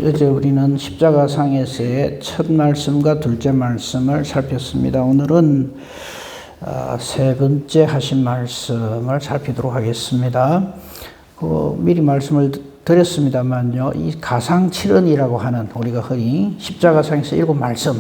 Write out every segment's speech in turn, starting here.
어제 우리는 십자가상에서의 첫 말씀과 둘째 말씀을 살폈습니다. 오늘은 세 번째 하신 말씀을 살피도록 하겠습니다. 미리 말씀을 드렸습니다만요, 이 가상칠언이라고 하는 우리가 흔히 십자가상에서 7말씀,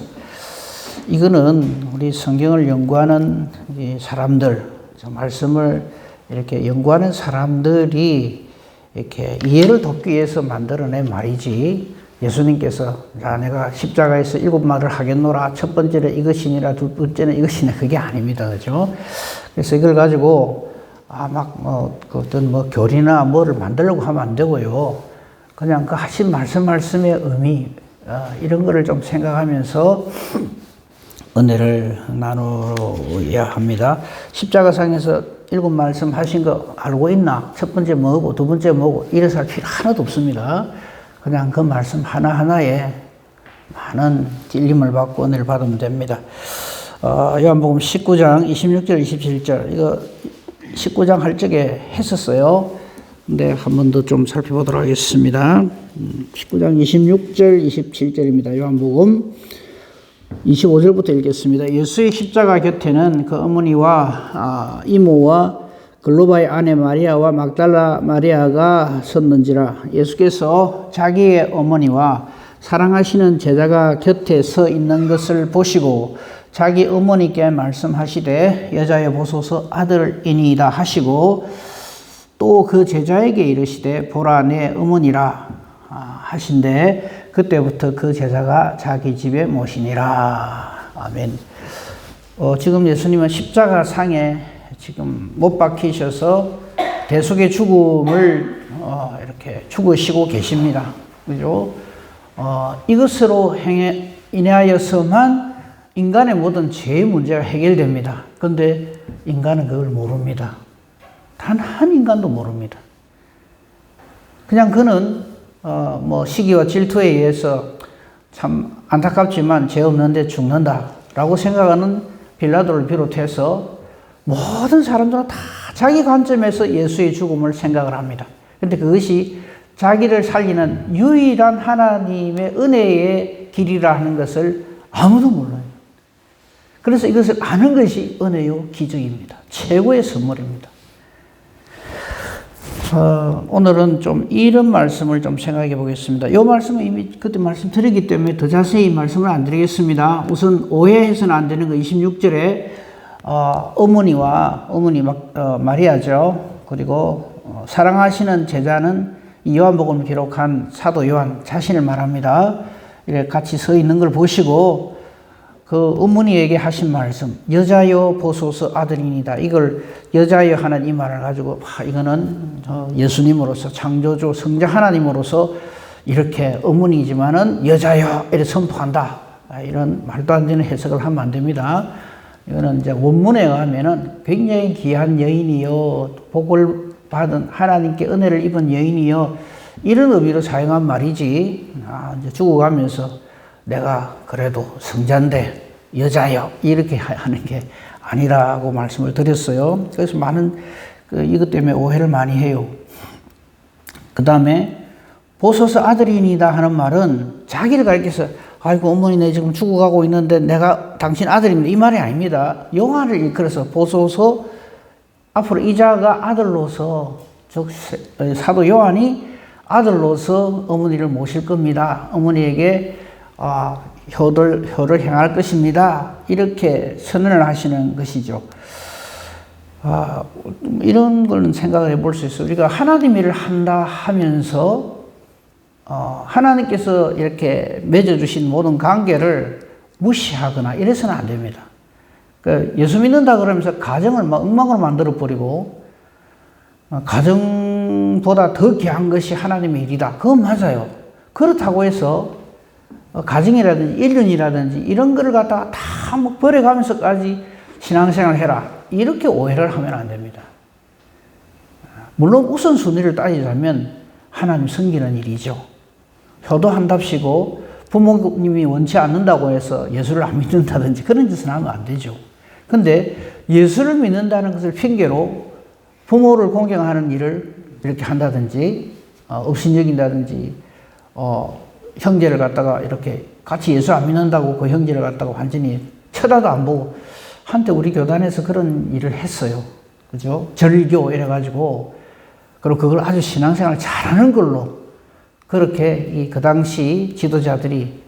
이거는 우리 성경을 연구하는 이 사람들, 말씀을 이렇게 연구하는 사람들이 이렇게 이해를 돕기 위해서 만들어낸 말이지, 예수님께서 내가 십자가에서 7말을 하겠노라, 첫 번째는 이것이니라, 두 번째는 이것이니라, 그게 아닙니다. 그죠? 그래서 이걸 가지고 어떤 교리나 뭐를 만들려고 하면 안 되고요. 그냥 그 하신 말씀의 의미, 이런 거를 좀 생각하면서 은혜를 나누어야 합니다. 십자가상에서 7말씀 하신 거 알고 있나? 첫 번째 뭐고, 두 번째 뭐고, 이래서 할 필요 하나도 없습니다. 그냥 그 말씀 하나하나에 많은 찔림을 받고 은혜를 받으면 됩니다. 요한복음 19장 26절, 27절, 이거 19장 할 적에 했었어요. 근데 한 번 더 좀 살펴보도록 하겠습니다. 19장 26절, 27절입니다. 요한복음 25절부터 읽겠습니다. 예수의 십자가 곁에는 그 어머니와 이모와 글로바의 아내 마리아와 막달라 마리아가 섰는지라. 예수께서 자기의 어머니와 사랑하시는 제자가 곁에 서 있는 것을 보시고 자기 어머니께 말씀하시되 여자여 보소서 아들이니이다 하시고, 또 그 제자에게 이르시되 보라 내 어머니라 하신데, 그때부터 그 제자가 자기 집에 모시니라. 아멘. 지금 예수님은 십자가상에 지금 못 박히셔서 대속의 죽음을 이렇게 죽으시고 계십니다. 그죠? 이것으로 인하여서만 인간의 모든 죄의 문제가 해결됩니다. 그런데 인간은 그걸 모릅니다. 단 한 인간도 모릅니다. 그냥 그는 시기와 질투에 의해서 참 안타깝지만 죄 없는데 죽는다라고 생각하는 빌라도를 비롯해서 모든 사람들은 다 자기 관점에서 예수의 죽음을 생각을 합니다. 그런데 그것이 자기를 살리는 유일한 하나님의 은혜의 길이라 하는 것을 아무도 몰라요. 그래서 이것을 아는 것이 은혜요 기적입니다. 최고의 선물입니다. 오늘은 좀 이런 말씀을 좀 생각해 보겠습니다. 이 말씀은 이미 그때 말씀드렸기 때문에 더 자세히 말씀을 안 드리겠습니다. 우선 오해해서는 안 되는 거 26절에 어머니 마리아죠. 그리고 사랑하시는 제자는 이 요한복음을 기록한 사도 요한 자신을 말합니다. 이렇게 같이 서 있는 걸 보시고 그 어머니에게 하신 말씀, 여자여 보소서 아들이니다. 이걸 여자여 하는 이 말을 가지고 이거는 예수님으로서, 창조주 성자 하나님으로서 이렇게 어머니지만은 여자여 이렇게 선포한다. 이런 말도 안 되는 해석을 하면 안 됩니다. 이거는 이제 원문에 의하면은 굉장히 귀한 여인이요, 복을 받은 하나님께 은혜를 입은 여인이요, 이런 의미로 사용한 말이지, 이제 죽어가면서 내가 그래도 성자인데 여자여 이렇게 하는 게 아니라고 말씀을 드렸어요. 그래서 많은 이것 때문에 오해를 많이 해요. 그 다음에 보소서 아들이니다 하는 말은 자기를 가리켜서 아이고 어머니 내 지금 죽어가고 있는데 내가 당신 아들입니다, 이 말이 아닙니다. 요한을 일컬어서 보소서, 앞으로 이 자가 아들로서, 즉 사도 요한이 아들로서 어머니를 모실 겁니다. 어머니에게 효를 행할 것입니다. 이렇게 선언을 하시는 것이죠. 이런 걸 생각을 해볼 수 있어요. 우리가 하나님 일을 한다 하면서 하나님께서 이렇게 맺어주신 모든 관계를 무시하거나 이래서는 안 됩니다. 예수 믿는다 그러면서 가정을 막 엉망으로 만들어버리고 가정보다 더 귀한 것이 하나님의 일이다. 그건 맞아요. 그렇다고 해서 가정이라든지 인륜이라든지 이런 거를 갖다가 다 버려가면서까지 신앙생활을 해라, 이렇게 오해를 하면 안 됩니다. 물론 우선순위를 따지자면 하나님 섬기는 일이죠. 효도한답시고 부모님이 원치 않는다고 해서 예수를 안 믿는다든지 그런 짓은 하면 안 되죠. 근데 예수를 믿는다는 것을 핑계로 부모를 공경하는 일을 이렇게 한다든지 업신여긴다든지 형제를 갖다가 이렇게 같이 예수 안 믿는다고 그 형제를 갖다가 완전히 쳐다도 안 보고 한때 우리 교단에서 그런 일을 했어요. 그죠? 절교 이래가지고 그리고 그걸 아주 신앙생활 잘하는 걸로 그렇게 그 당시 지도자들이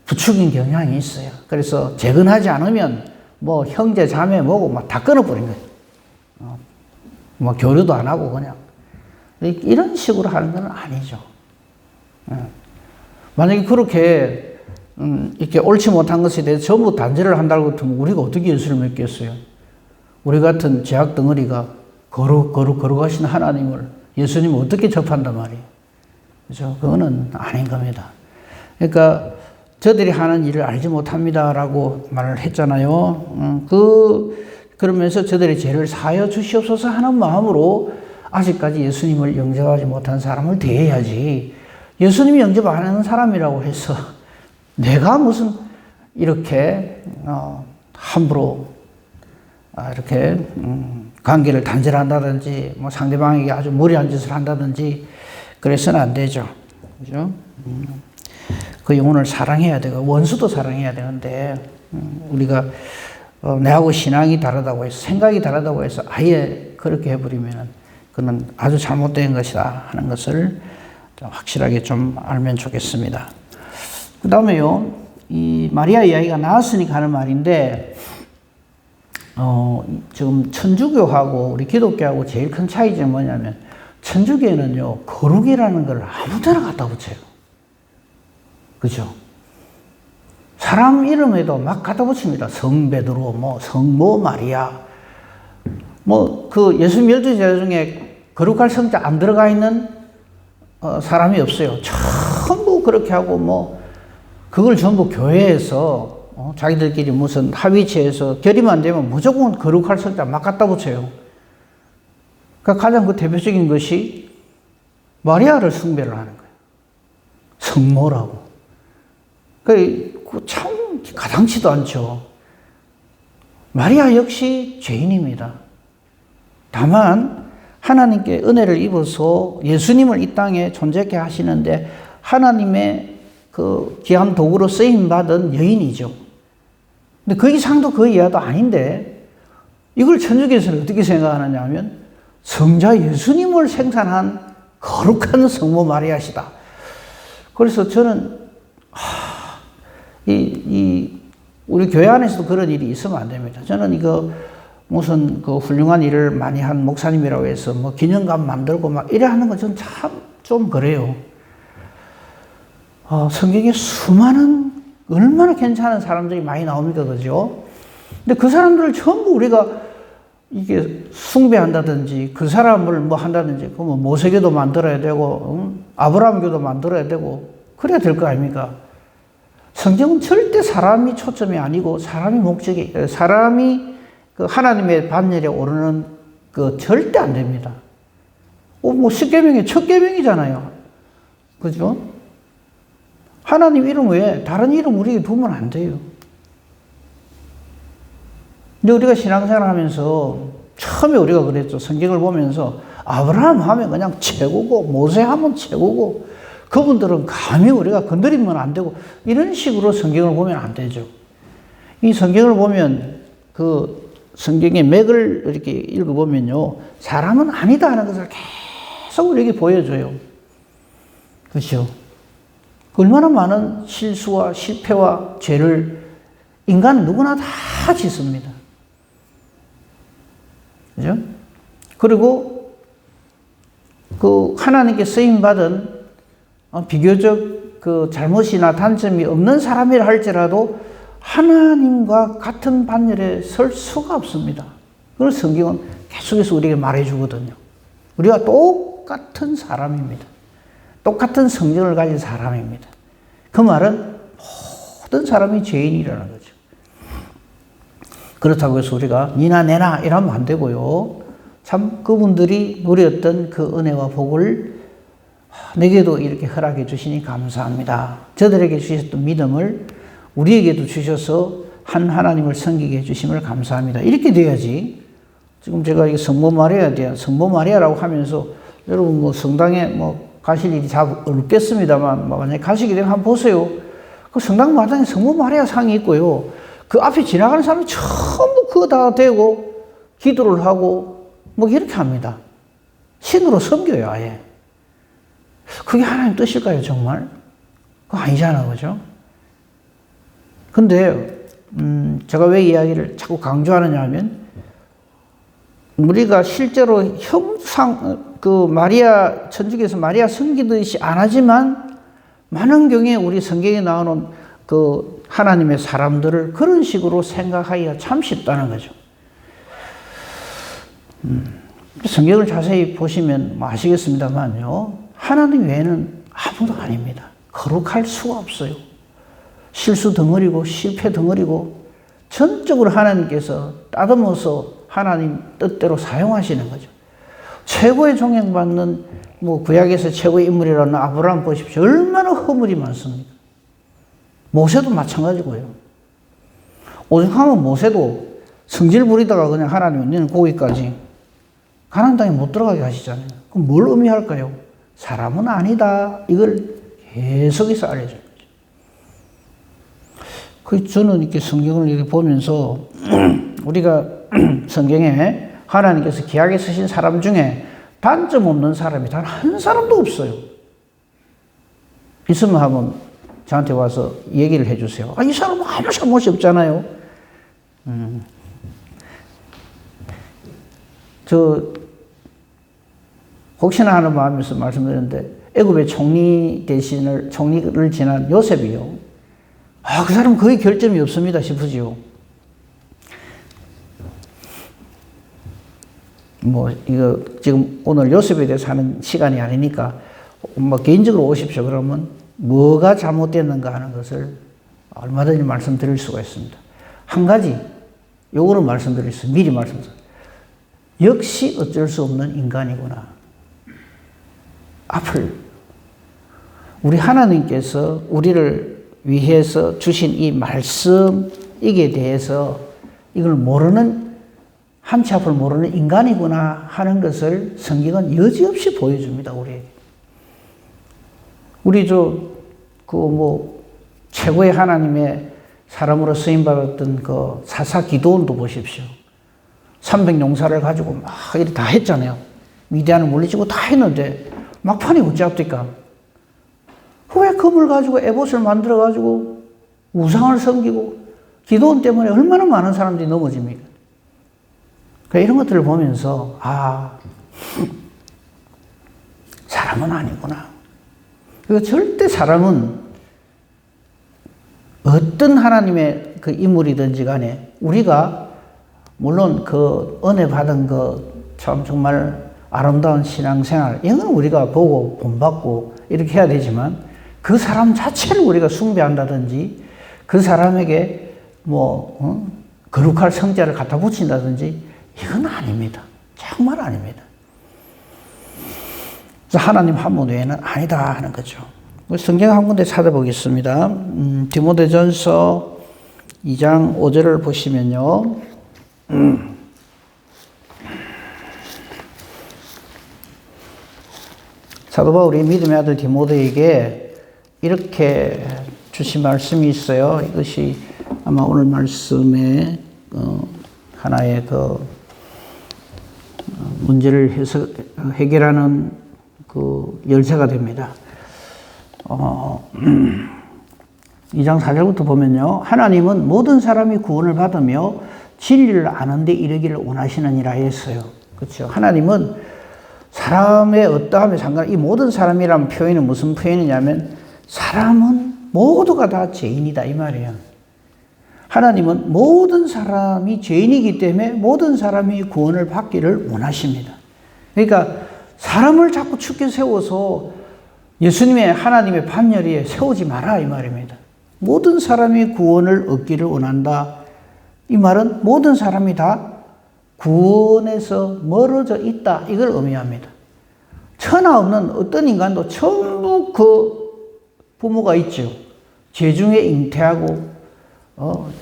부추긴 경향이 있어요. 그래서 재건하지 않으면 뭐 형제 자매 뭐고 막 다 끊어버린 거예요. 뭐 교류도 안 하고 그냥 이런 식으로 하는 건 아니죠. 만약에 그렇게 이렇게 옳지 못한 것에 대해서 전부 단죄를 한다고 하면 우리가 어떻게 예수를 믿겠어요? 우리 같은 죄악 덩어리가 거룩하신 하나님을 예수님을 어떻게 접한단 말이에요? 그죠? 그거는 아닌 겁니다. 그러니까 저들이 하는 일을 알지 못합니다라고 말을 했잖아요. 그러면서 저들의 죄를 사하여 주시옵소서 하는 마음으로 아직까지 예수님을 영접하지 못한 사람을 대해야지. 예수님이 영접 안 하는 사람이라고 해서 내가 무슨 이렇게 함부로 이렇게 관계를 단절한다든지 뭐 상대방에게 아주 무리한 짓을 한다든지 그래서는 안 되죠. 그죠? 그 영혼을 사랑해야 되고 원수도 사랑해야 되는데 우리가 내하고 신앙이 다르다고 해서 생각이 다르다고 해서 아예 그렇게 해버리면 그는 아주 잘못된 것이다 하는 것을 좀 확실하게 좀 알면 좋겠습니다. 그 다음에요, 이 마리아 이야기가 나왔으니까 하는 말인데 지금 천주교하고 우리 기독교하고 제일 큰 차이점이 뭐냐면 천주교에는요 거룩이라는 걸 아무데나 갖다 붙여요. 그죠? 사람 이름에도 막 갖다 붙입니다. 성 베드로, 뭐 성모 마리아, 뭐 그 예수님 12제자 중에 거룩할 성자 안 들어가 있는 사람이 없어요. 전부 그렇게 하고 뭐 그걸 전부 교회에서 자기들끼리 무슨 합의체에서 결의만 안 되면 무조건 거룩할 성자 막 갖다 붙여요. 그러니까 가장 그 대표적인 것이 마리아를 숭배를 하는 거예요. 성모라고. 참 가당치도 않죠. 마리아 역시 죄인입니다. 다만 하나님께 은혜를 입어서 예수님을 이 땅에 존재케 하시는데 하나님의 그 귀한 도구로 쓰임받은 여인이죠. 근데 그 이상도 그 이하도 아닌데 이걸 천주교에서는 어떻게 생각하느냐 하면 성자 예수님을 생산한 거룩한 성모 마리아시다. 그래서 저는 우리 교회 안에서도 그런 일이 있으면 안 됩니다. 저는 이거 무슨 그 훌륭한 일을 많이 한 목사님이라고 해서 뭐 기념관 만들고 막 이래 하는 건 전 참 좀 그래요. 성경에 수많은 얼마나 괜찮은 사람들이 많이 나옵니까, 그죠? 근데 그 사람들을 전부 우리가 이게 숭배한다든지 그 사람을 뭐 한다든지 그 뭐 모세교도 만들어야 되고 아브라함교도 만들어야 되고 그래야 될 거 아닙니까? 성경은 절대 사람이 초점이 아니고 사람이 목적이 사람이 그 하나님의 반열에 오르는 그 절대 안 됩니다. 뭐 십계명의 첫 계명이잖아요. 그죠? 하나님 이름 외에 다른 이름 우리에게 두면 안 돼요. 근데 우리가 신앙생활 하면서 처음에 우리가 그랬죠. 성경을 보면서 아브라함 하면 그냥 최고고 모세 하면 최고고 그분들은 감히 우리가 건드리면 안 되고 이런 식으로 성경을 보면 안 되죠. 이 성경을 보면 그 성경의 맥을 이렇게 읽어보면요. 사람은 아니다 하는 것을 계속 우리에게 보여줘요. 그렇죠? 얼마나 많은 실수와 실패와 죄를 인간은 누구나 다 짓습니다. 그죠? 그리고 그 하나님께 쓰임받은 비교적 그 잘못이나 단점이 없는 사람이라 할지라도 하나님과 같은 반열에 설 수가 없습니다. 그걸 성경은 계속해서 우리에게 말해주거든요. 우리가 똑같은 사람입니다. 똑같은 성정을 가진 사람입니다. 그 말은 모든 사람이 죄인이라는 거죠. 그렇다고 해서 우리가 니나 내나 이러면 안 되고요. 참 그분들이 누렸던 그 은혜와 복을 내게도 이렇게 허락해 주시니 감사합니다. 저들에게 주셨던 믿음을 우리에게도 주셔서 한 하나님을 섬기게 해주심을 감사합니다. 이렇게 돼야지. 지금 제가 이 성모 마리아에 대한 성모 마리아라고 하면서 여러분 뭐 성당에 뭐 가실 일이 없겠습니다만, 만약에 가시게 되면 한번 보세요. 그 성당 마당에 성모 마리아 상이 있고요. 그 앞에 지나가는 사람이 전부 그거 다 대고 기도를 하고 뭐 이렇게 합니다. 신으로 섬겨요, 아예. 그게 하나님 뜻일까요, 정말? 그거 아니잖아, 그죠? 근데, 제가 왜 이야기를 자꾸 강조하느냐 하면, 우리가 실제로 마리아, 천주교에서 마리아 섬기듯이 안 하지만, 많은 경우에 우리 성경에 나오는 그 하나님의 사람들을 그런 식으로 생각하기가 참 쉽다는 거죠. 성경을 자세히 보시면 아시겠습니다만요. 하나님 외에는 아무도 아닙니다. 거룩할 수가 없어요. 실수 덩어리고 실패 덩어리고 전적으로 하나님께서 따듬어서 하나님 뜻대로 사용하시는 거죠. 최고의 존경받는 구약에서 최고의 인물이라는 아브라함 보십시오. 얼마나 허물이 많습니까? 모세도 마찬가지고요. 오죽하면 모세도 성질 부리다가 그냥 하나님 너는 거기까지 가나안 땅에 못 들어가게 하시잖아요. 그럼 뭘 의미할까요? 사람은 아니다. 이걸 계속해서 알려줘요. 저는 이렇게 성경을 이렇게 보면서 우리가 성경에 하나님께서 기하게 쓰신 사람 중에 단점 없는 사람이 단 한 사람도 없어요. 있으면 한번 저한테 와서 얘기를 해주세요. 이 사람은 아무 잘못이 없잖아요. 혹시나 하는 마음에서 말씀드렸는데 애굽의 총리를 지난 요셉이요. 그 사람 거의 결점이 없습니다 싶으지요. 이거 지금 오늘 요셉에 대해서 하는 시간이 아니니까 개인적으로 오십시오. 그러면 뭐가 잘못됐는가 하는 것을 얼마든지 말씀드릴 수가 있습니다. 한 가지 요거는 말씀드릴 수 미리 말씀드려요. 역시 어쩔 수 없는 인간이구나. 우리 하나님께서 우리를 위해서 주신 이 말씀이게 대해서 이걸 모르는 한 치 앞을 모르는 인간이구나 하는 것을 성경은 여지없이 보여줍니다, 우리에게. 우리 최고의 하나님의 사람으로 쓰임받았던 그 사사 기드온도 보십시오. 300용사를 가지고 막 이렇게 다 했잖아요. 미디안을 물리치고 다 했는데 막판에 어찌합니까? 왜 금을 가지고 에봇을 만들어가지고 우상을 섬기고 기드온 때문에 얼마나 많은 사람들이 넘어집니까? 이런 것들을 보면서 사람은 아니구나. 절대 사람은 어떤 하나님의 그 인물이든지 간에 우리가 물론 그 은혜 받은 참 정말 아름다운 신앙생활 이건 우리가 보고 본받고 이렇게 해야 되지만 그 사람 자체를 우리가 숭배한다든지 그 사람에게 거룩할 성자를 갖다 붙인다든지 이건 아닙니다. 정말 아닙니다. 하나님 한 분 외에는 아니다 하는 거죠. 성경 한 군데 찾아보겠습니다. 디모데전서 2장 5절을 보시면요. 사도 바울이 믿음의 아들 디모데에게 이렇게 주신 말씀이 있어요. 이것이 아마 오늘 말씀의 하나의 문제를 해결하는 열쇠가 됩니다. 2장 4절부터 보면요. 하나님은 모든 사람이 구원을 받으며 진리를 아는 데 이르기를 원하시느니라 했어요. 그렇죠. 하나님은 사람의 어떠함에 상관없이 이 모든 사람이라는 표현은 무슨 표현이냐면 사람은 모두가 다 죄인이다 이 말이에요. 하나님은 모든 사람이 죄인이기 때문에 모든 사람이 구원을 받기를 원하십니다. 그러니까 사람을 자꾸 죽게 세워서 예수님의 하나님의 반열에 세우지 마라 이 말입니다. 모든 사람이 구원을 얻기를 원한다. 이 말은 모든 사람이 다 구원에서 멀어져 있다 이걸 의미합니다. 천하 없는 어떤 인간도 전부 부모가 있죠. 죄 중에 잉태하고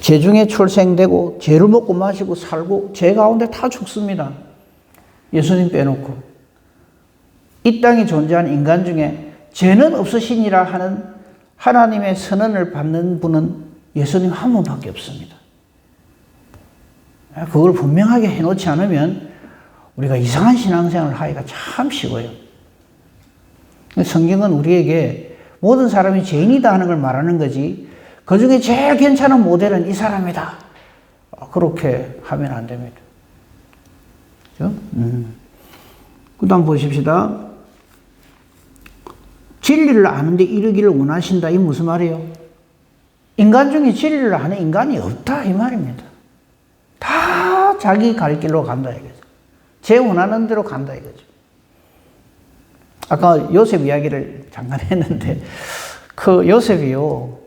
죄 중에 출생되고 죄를 먹고 마시고 살고 죄 가운데 다 죽습니다. 예수님 빼놓고. 이 땅에 존재하는 인간 중에 죄는 없으시니라 하는 하나님의 선언을 받는 분은 예수님 한 분밖에 없습니다. 그걸 분명하게 해놓지 않으면 우리가 이상한 신앙생활을 하기가 참 쉬워요. 성경은 우리에게 모든 사람이 죄인이다 하는 걸 말하는 거지, 그 중에 제일 괜찮은 모델은 이 사람이다, 그렇게 하면 안 됩니다. 그죠? 그 다음 보십시다. 진리를 아는데 이르기를 원하신다. 이 무슨 말이에요? 인간 중에 진리를 아는 인간이 없다, 이 말입니다. 다 자기 갈 길로 간다 이거죠. 제 원하는 대로 간다 이거죠. 아까 요셉 이야기를 잠깐 했는데, 그 요셉이요,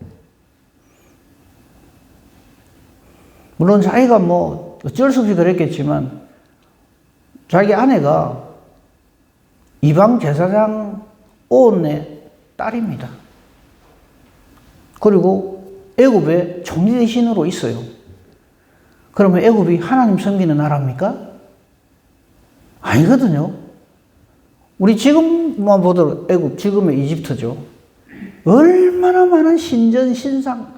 물론 자기가 뭐 어쩔 수 없이 그랬겠지만 자기 아내가 이방 제사장 오온의 딸입니다. 그리고 애굽의 총리 대신으로 있어요. 그러면 애굽이 하나님 섬기는 나라입니까? 아니거든요. 우리 지금만 보더라도 애굽, 지금의 이집트죠. 얼마나 많은 신전, 신상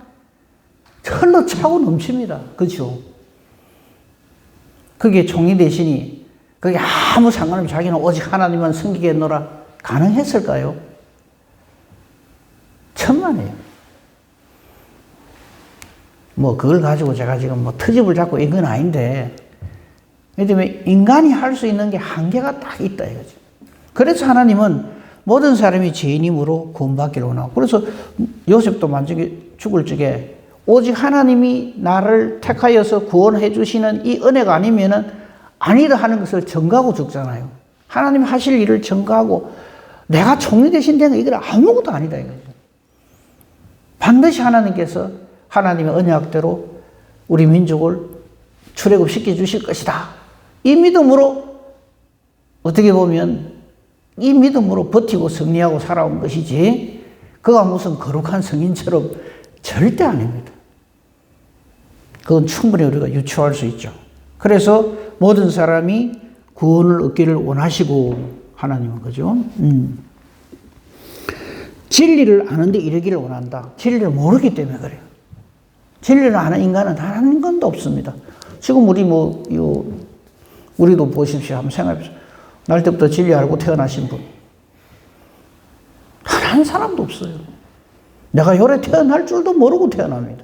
철로 차고 넘칩니다. 그렇죠? 그게 총리 대신이 그게 아무 상관없이 자기는 오직 하나님만 섬기겠노라 가능했을까요? 천만에요. 뭐 그걸 가지고 제가 지금 뭐 트집을 잡고 이건 아닌데, 왜냐면 인간이 할 수 있는 게 한계가 딱 있다 이거죠. 그래서 하나님은 모든 사람이 죄인임으로 구원받기를 원하고, 그래서 요셉도 만약에 죽을 적에 오직 하나님이 나를 택하여서 구원해 주시는 이 은혜가 아니면은 아니다 하는 것을 전가하고 죽잖아요. 하나님 하실 일을 전가하고 내가 총리 대신 되는 이건 아무것도 아니다 이거죠. 반드시 하나님께서 하나님의 언약대로 우리 민족을 출애굽시켜 주실 것이다. 이 믿음으로, 어떻게 보면 이 믿음으로 버티고 승리하고 살아온 것이지, 그가 무슨 거룩한 성인처럼 절대 아닙니다. 그건 충분히 우리가 유추할 수 있죠. 그래서 모든 사람이 구원을 얻기를 원하시고, 하나님은 그죠? 진리를 아는데 이르기를 원한다. 진리를 모르기 때문에 그래요. 진리를 아는 인간은 단 한 인간도 없습니다. 지금 우리도 보십시오. 한번 생각해보세요. 날 때부터 진리 알고 태어나신 분. 한 사람도 없어요. 내가 요래 태어날 줄도 모르고 태어납니다.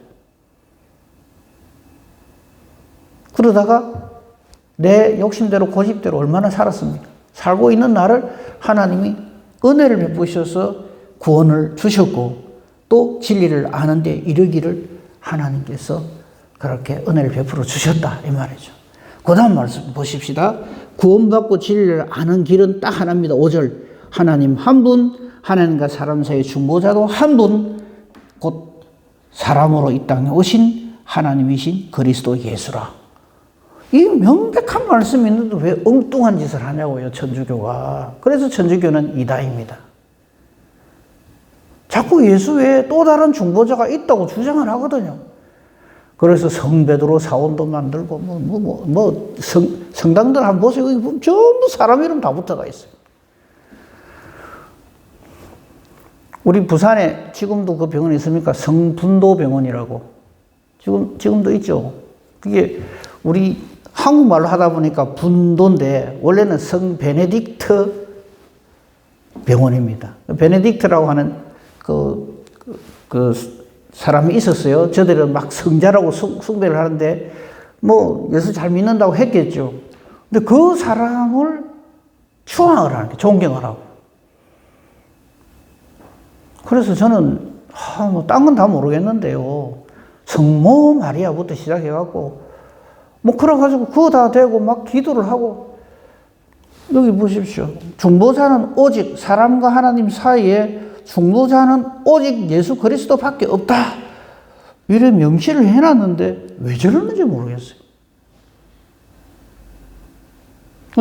그러다가 내 욕심대로 고집대로 얼마나 살았습니까? 살고 있는 나를 하나님이 은혜를 베푸셔서 구원을 주셨고, 또 진리를 아는데 이르기를 하나님께서 그렇게 은혜를 베풀어 주셨다 이 말이죠. 그 다음 말씀 보십시다. 구원받고 진리를 아는 길은 딱 하나입니다. 5절. 하나님 한 분, 하나님과 사람 사이의 중보자도 한 분, 곧 사람으로 이 땅에 오신 하나님이신 그리스도 예수라. 이 명백한 말씀이 있는데 왜 엉뚱한 짓을 하냐고요, 천주교가. 그래서 천주교는 이다입니다. 자꾸 예수 외에 또 다른 중보자가 있다고 주장을 하거든요. 그래서 성베드로 사원도 만들고, 성당들 한번 보세요. 여기 보면 전부 사람 이름 다 붙어가 있어요. 우리 부산에 지금도 그 병원이 있습니까? 성분도 병원이라고. 지금도 있죠. 그게 우리 한국말로 하다 보니까 분도인데, 원래는 성 베네딕트 병원입니다. 베네딕트라고 하는 그 사람이 있었어요. 저들은 막 성자라고 숭배를 하는데, 뭐 예수 잘 믿는다고 했겠죠. 근데 그 사람을 추앙을 하는 게, 존경을 하고. 그래서 저는 뭐 딴 건 다 모르겠는데요, 성모 마리아부터 시작해갖고 뭐 그래가지고 그거 다 되고 막 기도를 하고. 여기 보십시오. 중보자는 오직 사람과 하나님 사이에 중보자는 오직 예수 그리스도밖에 없다, 이런 명시를 해놨는데 왜 저러는지 모르겠어요.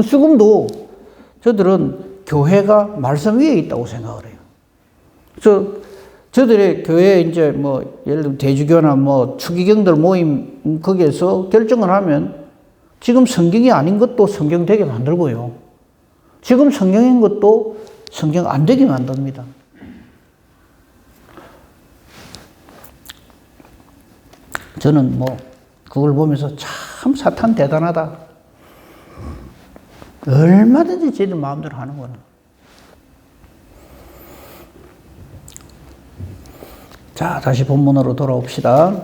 지금도 저들은 교회가 말씀 위에 있다고 생각을 해요. 저들의 교회 이제 뭐 예를 들면 대주교나 뭐 추기경들 모임 거기에서 결정을 하면 지금 성경이 아닌 것도 성경 되게 만들고요. 지금 성경인 것도 성경 안 되게 만듭니다. 저는 뭐 그걸 보면서 참 사탄 대단하다. 얼마든지 지들 마음대로 하는 거는. 자, 다시 본문으로 돌아옵시다.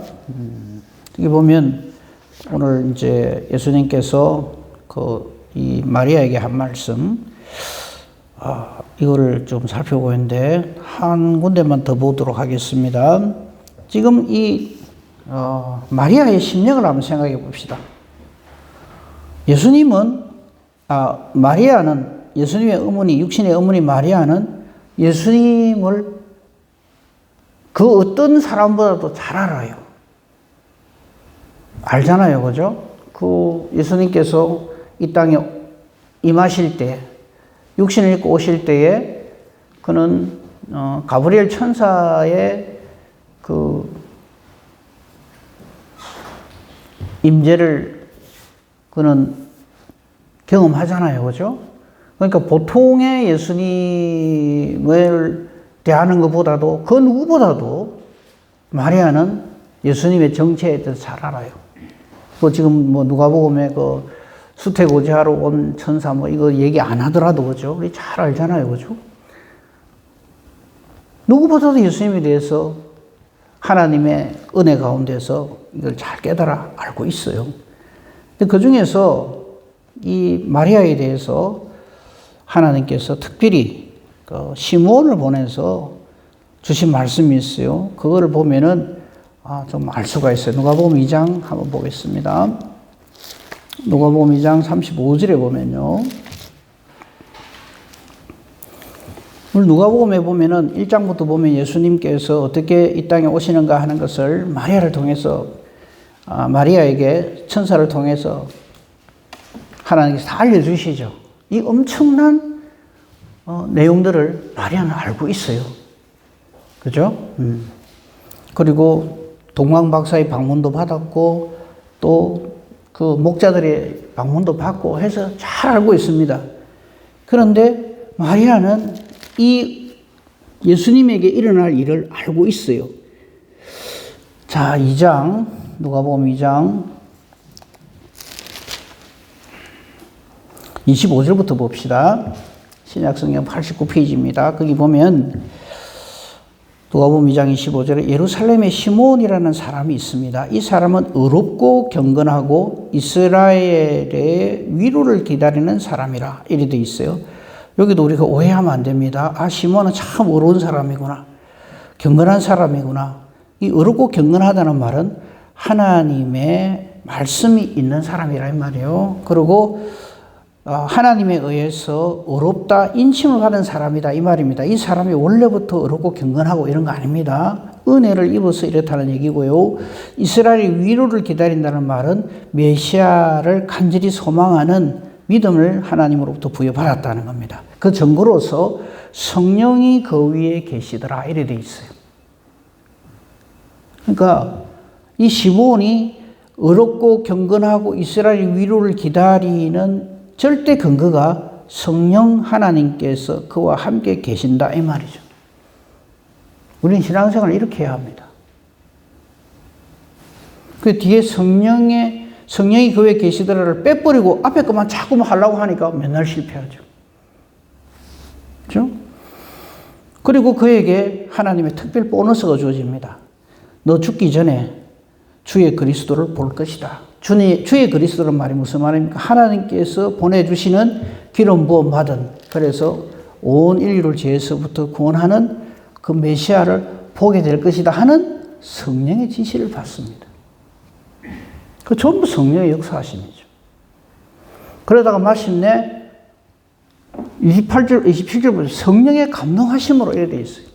여기 보면 오늘 이제 예수님께서 이 마리아에게 한 말씀, 이거를 좀 살펴보는데 한 군데만 더 보도록 하겠습니다. 지금 이 마리아의 심령을 한번 생각해 봅시다. 마리아는 예수님의 어머니, 육신의 어머니 마리아는 예수님을 그 어떤 사람보다도 잘 알아요. 알잖아요, 그죠? 예수님께서 이 땅에 임하실 때, 육신을 입고 오실 때에 그는 가브리엘 천사의 임재를 그는 경험하잖아요, 그죠? 그러니까 보통의 예수님을 대하는 것보다도 그 누구보다도 마리아는 예수님의 정체에 대해서 잘 알아요. 지금 누가복음에 수태고지하러 온 천사 이거 얘기 안 하더라도 그죠? 우리 잘 알잖아요, 그죠? 누구보다도 예수님에 대해서 하나님의 은혜 가운데서 이걸 잘 깨달아 알고 있어요. 근데 그 중에서 이 마리아에 대해서 하나님께서 특별히 시므온을 보내서 주신 말씀이 있어요. 그거를 보면은 좀 알 수가 있어요. 누가복음 2장 한번 보겠습니다. 누가복음 2장 35절에 보면요. 오늘 누가복음에 보면은 1장부터 보면 예수님께서 어떻게 이 땅에 오시는가 하는 것을 마리아를 통해서 마리아에게 천사를 통해서 하나님께서 다 알려주시죠. 이 엄청난 내용들을 마리아는 알고 있어요. 그죠? 그리고 동방박사의 방문도 받았고 또 그 목자들의 방문도 받고 해서 잘 알고 있습니다. 그런데 마리아는 이 예수님에게 일어날 일을 알고 있어요. 자, 2장, 누가복음 2장 25절부터 봅시다. 신약성경 89페이지입니다. 거기 보면 누가복음 2장 25절에 예루살렘에 시므온이라는 사람이 있습니다. 이 사람은 의롭고 경건하고 이스라엘의 위로를 기다리는 사람이라 이렇게 돼 있어요. 여기도 우리가 오해하면 안 됩니다. 시므온은 참 의로운 사람이구나. 경건한 사람이구나. 이 의롭고 경건하다는 말은 하나님의 말씀이 있는 사람이란 말이에요. 그리고 하나님에 의해서 의롭다 인침을 받은 사람이다 이 말입니다. 이 사람이 원래부터 의롭고 경건하고 이런 거 아닙니다. 은혜를 입어서 이렇다는 얘기고요. 이스라엘의 위로를 기다린다는 말은 메시아를 간절히 소망하는 믿음을 하나님으로부터 부여받았다는 겁니다. 그 증거로서 성령이 그 위에 계시더라 이래 돼 있어요. 그러니까 이 시므온이 의롭고 경건하고 이스라엘의 위로를 기다리는 절대 근거가 성령 하나님께서 그와 함께 계신다 이 말이죠. 우리는 신앙생활을 이렇게 해야 합니다. 그 뒤에 성령이 그 위에 계시더라를 빼버리고 앞에 것만 자꾸만 하려고 하니까 맨날 실패하죠. 그렇죠? 그리고 그에게 하나님의 특별 보너스가 주어집니다. 너 죽기 전에 주의 그리스도를 볼 것이다. 주의 그리스도란 말이 무슨 말입니까? 하나님께서 보내주시는 기름 부음 받은, 그래서 온 인류를 죄에서부터 구원하는 그 메시아를 보게 될 것이다 하는 성령의 지시를 받습니다. 그 전부 성령의 역사하심이죠. 그러다가 마침내 27절부터 성령의 감동하심으로 이렇게 되어 있어요.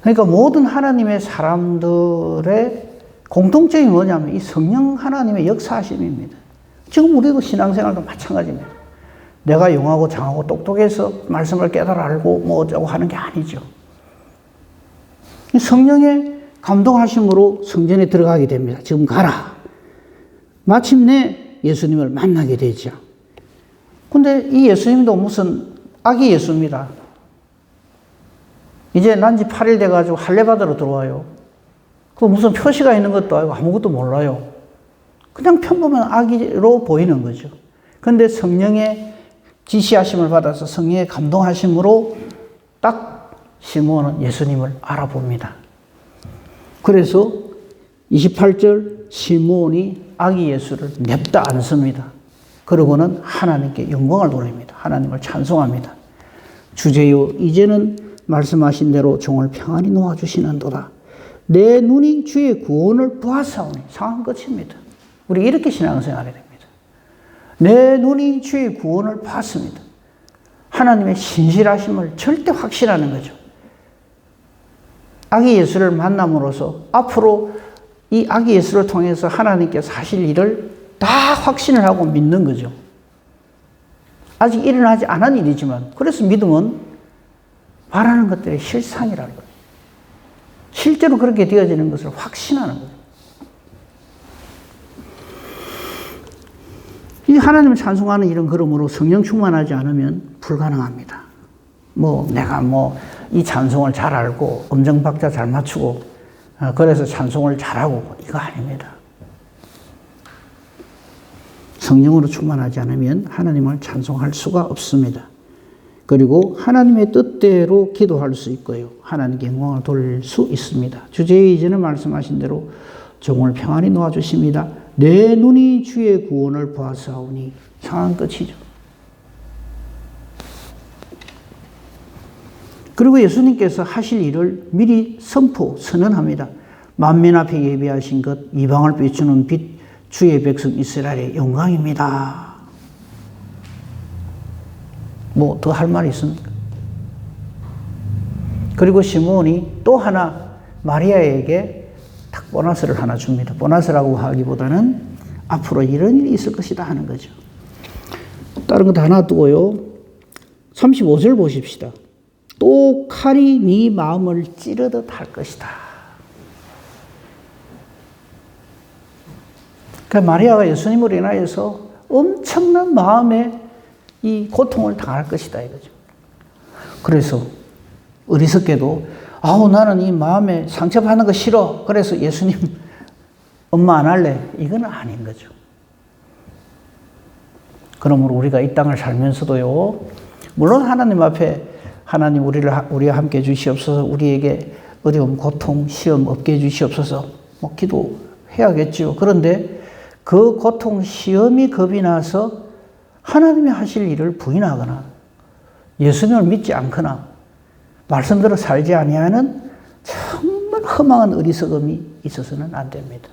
그러니까 모든 하나님의 사람들의 공통점이 뭐냐면 이 성령 하나님의 역사하심입니다. 지금 우리도 신앙생활도 마찬가지입니다. 내가 용하고 장하고 똑똑해서 말씀을 깨달아 알고 어쩌고 하는 게 아니죠. 성령의 감동하심으로 성전에 들어가게 됩니다. 지금 가라. 마침내 예수님을 만나게 되죠. 근데 이 예수님도 무슨 아기 예수입니다. 이제 난지 8일 돼가지고 할례받으러 들어와요. 그 무슨 표시가 있는 것도 아니고 아무것도 몰라요. 그냥 평범한 아기로 보이는 거죠. 그런데 성령의 지시하심을 받아서 성령의 감동하심으로 딱 시몬은 예수님을 알아봅니다. 그래서 28절 시몬이 아기 예수를 냅다 안습니다. 그러고는 하나님께 영광을 돌립니다. 하나님을 찬송합니다. 주제요 이제는 말씀하신 대로 종을 평안히 놓아주시는도다. 내 눈이 주의 구원을 보았사오니. 상황 끝입니다. 우리 이렇게 신앙생활해야 됩니다. 내 눈이 주의 구원을 봤습니다. 하나님의 신실하심을 절대 확신하는 거죠. 아기 예수를 만남으로써 앞으로 이 아기 예수를 통해서 하나님께서 하실 일을 다 확신을 하고 믿는 거죠. 아직 일어나지 않은 일이지만, 그래서 믿음은 바라는 것들의 실상이라는 거예요. 실제로 그렇게 되어지는 것을 확신하는 거예요. 이 하나님을 찬송하는 일은 그러므로 성령 충만하지 않으면 불가능합니다. 내가 이 찬송을 잘 알고 음정 박자 잘 맞추고 그래서 찬송을 잘하고 이거 아닙니다. 성령으로 충만하지 않으면 하나님을 찬송할 수가 없습니다. 그리고 하나님의 뜻대로 기도할 수 있고요. 하나님께 영광을 돌릴 수 있습니다. 주제에 이제는 말씀하신 대로 종을 평안히 놓아주십니다. 내 눈이 주의 구원을 보았사오니. 상황 끝이죠. 그리고 예수님께서 하실 일을 미리 선언합니다. 만민 앞에 예비하신 것, 이방을 비추는 빛, 주의 백성 이스라엘의 영광입니다. 더 할 말이 있습니까? 그리고 시몬이 또 하나 마리아에게 딱 보너스를 하나 줍니다. 보너스라고 하기보다는 앞으로 이런 일이 있을 것이다 하는 거죠. 다른 거 다 놔두고요. 35절 보십시다. 또 칼이 네 마음을 찌르듯 할 것이다. 그러니까 마리아가 예수님으로 인하여서 엄청난 마음의 이 고통을 당할 것이다 이거죠. 그래서 어리석게도 나는 이 마음에 상처받는 거 싫어. 그래서 예수님 엄마 안 할래. 이건 아닌 거죠. 그러므로 우리가 이 땅을 살면서도요. 물론 하나님 앞에 하나님 우리와 함께 해주시옵소서. 우리에게 어려움, 고통, 시험 없게 해주시옵소서. 기도해야겠죠. 그런데 그 고통, 시험이 겁이 나서 하나님이 하실 일을 부인하거나 예수님을 믿지 않거나 말씀대로 살지 아니하는 정말 허망한 어리석음이 있어서는 안 됩니다.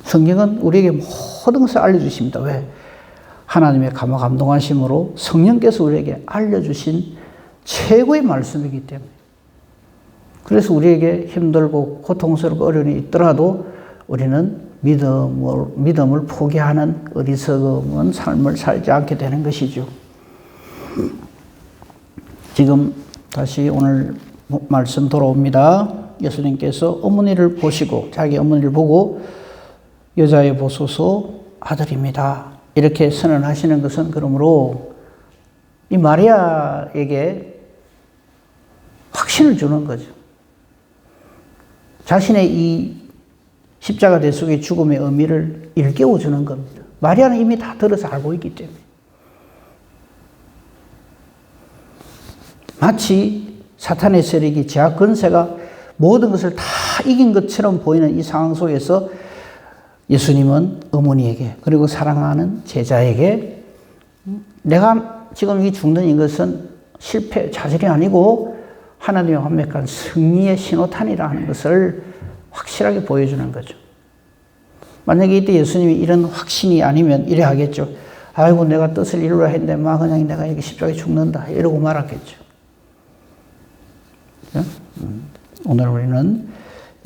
성경은 우리에게 모든 것을 알려주십니다. 왜? 하나님의 감동하심으로 성령께서 우리에게 알려주신 최고의 말씀이기 때문에. 그래서 우리에게 힘들고 고통스럽고 어려움이 있더라도 우리는 믿음을 포기하는 어리석은 삶을 살지 않게 되는 것이죠. 지금 다시 오늘 말씀 돌아옵니다. 예수님께서 어머니를 보시고 자기 어머니를 보고 여자여 보소서 아들입니다. 이렇게 선언하시는 것은 그러므로 이 마리아에게 확신을 주는 거죠. 자신의 이 십자가 대속의 죽음의 의미를 일깨워주는 겁니다. 마리아는 이미 다 들어서 알고 있기 때문에. 마치 사탄의 세력이 제약 권세가 모든 것을 다 이긴 것처럼 보이는 이 상황 속에서 예수님은 어머니에게 그리고 사랑하는 제자에게 내가 지금 이 죽는 이것은 실패, 좌절이 아니고 하나님의 완벽한 승리의 신호탄이라는 것을 확실하게 보여주는 거죠. 만약에 이때 예수님이 이런 확신이 아니면 이래 하겠죠. 아이고 내가 뜻을 이루려 했는데 그냥 내가 이렇게 십자가에 죽는다 이러고 말았겠죠. 오늘 우리는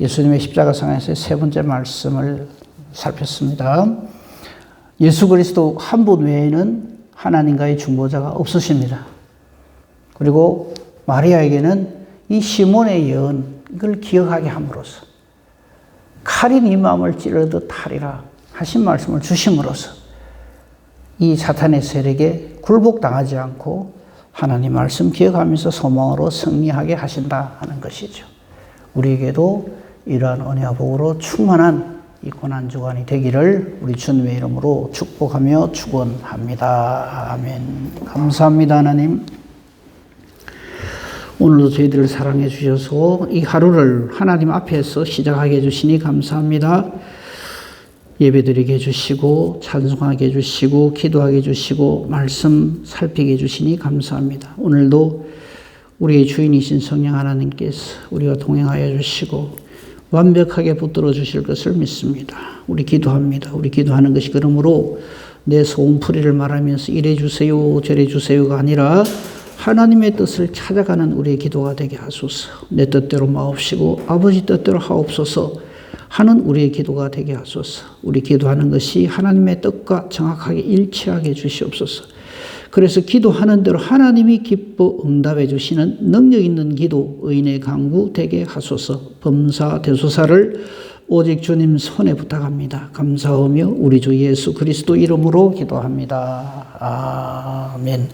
예수님의 십자가상에서의 세 번째 말씀을 살폈습니다. 예수 그리스도 한 분 외에는 하나님과의 중보자가 없으십니다. 그리고 마리아에게는 이 시몬의 예언 이걸 기억하게 함으로써 칼이 네 마음을 찌르듯 하리라 하신 말씀을 주심으로써 이 사탄의 세력에 굴복당하지 않고 하나님 말씀 기억하면서 소망으로 승리하게 하신다 하는 것이죠. 우리에게도 이러한 은혜와 복으로 충만한 이 고난주간이 되기를 우리 주님의 이름으로 축복하며 축원합니다. 아멘. 감사합니다, 하나님. 오늘도 저희들을 사랑해 주셔서 이 하루를 하나님 앞에서 시작하게 해주시니 감사합니다. 예배드리게 해주시고 찬송하게 해주시고 기도하게 해주시고 말씀 살피게 해주시니 감사합니다. 오늘도 우리의 주인이신 성령 하나님께서 우리와 동행하여 주시고 완벽하게 붙들어 주실 것을 믿습니다. 우리 기도합니다. 우리 기도하는 것이 그러므로 내 소원풀이를 말하면서 이래 주세요 저래 주세요가 아니라 하나님의 뜻을 찾아가는 우리의 기도가 되게 하소서. 내 뜻대로 마옵시고 아버지 뜻대로 하옵소서 하는 우리의 기도가 되게 하소서. 우리 기도하는 것이 하나님의 뜻과 정확하게 일치하게 해주시옵소서. 그래서 기도하는 대로 하나님이 기뻐 응답해 주시는 능력 있는 기도, 의인의 강구 되게 하소서. 범사 대소사를 오직 주님 손에 부탁합니다. 감사하며 우리 주 예수 그리스도 이름으로 기도합니다. 아멘.